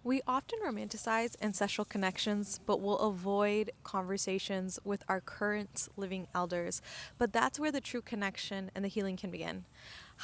We often romanticize ancestral connections, but will avoid conversations with our current living elders. But that's where the true connection and the healing can begin.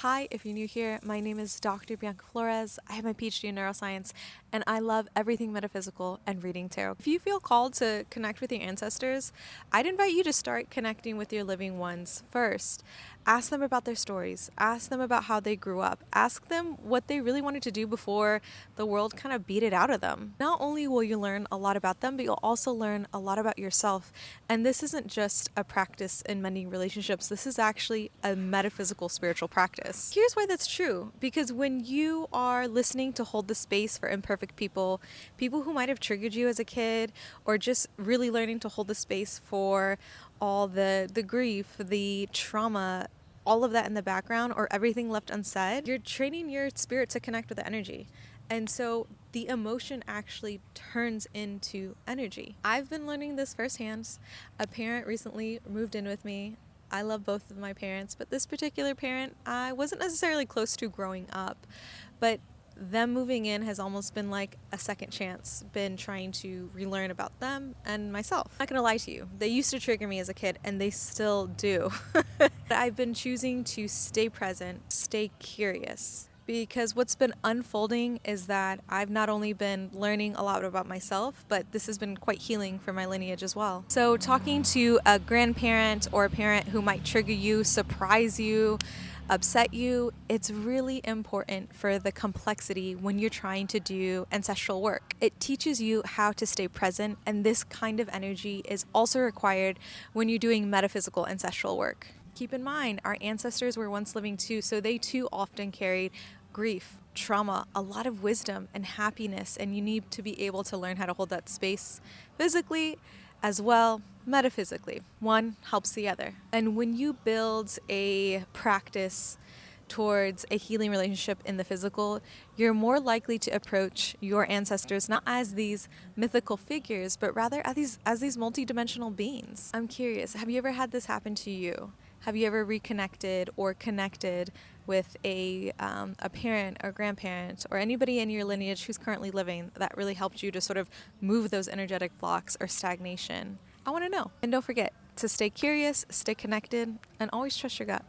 Hi, if you're new here, my name is Dr. Bianca Flores. I have my PhD in neuroscience, and I love everything metaphysical and reading tarot. If you feel called to connect with your ancestors, I'd invite you to start connecting with your living ones first. Ask them about their stories, ask them about how they grew up, ask them what they really wanted to do before the world kind of beat it out of them. Not only will you learn a lot about them, but you'll also learn a lot about yourself. And this isn't just a practice in mending relationships, this is actually a metaphysical spiritual practice. Here's why that's true, because when you are listening to hold the space for imperfect people, people who might have triggered you as a kid, or just really learning to hold the space for all the grief, the trauma, all of that in the background, or everything left unsaid, you're training your spirit to connect with the energy. And so the emotion actually turns into energy. I've been learning this firsthand. A parent recently moved in with me. I love both of my parents, but this particular parent I wasn't necessarily close to growing up. But them moving in has almost been like a second chance, been trying to relearn about them and myself. I'm not gonna lie to you, they used to trigger me as a kid and they still do. I've been choosing to stay present, stay curious, because what's been unfolding is that I've not only been learning a lot about myself, but this has been quite healing for my lineage as well. So talking to a grandparent or a parent who might trigger you, surprise you, upset you, it's really important for the complexity when you're trying to do ancestral work. It teaches you how to stay present, and this kind of energy is also required when you're doing metaphysical ancestral work. Keep in mind, our ancestors were once living too, so they too often carried grief, trauma, a lot of wisdom and happiness, and you need to be able to learn how to hold that space physically as well metaphysically. One helps the other. And when you build a practice towards a healing relationship in the physical, you're more likely to approach your ancestors not as these mythical figures, but rather as these multidimensional beings. I'm curious, have you ever had this happen to you? Have you ever reconnected or connected with a parent or grandparent or anybody in your lineage who's currently living that really helped you to sort of move those energetic blocks or stagnation? I want to know. And don't forget to stay curious, stay connected, and always trust your gut.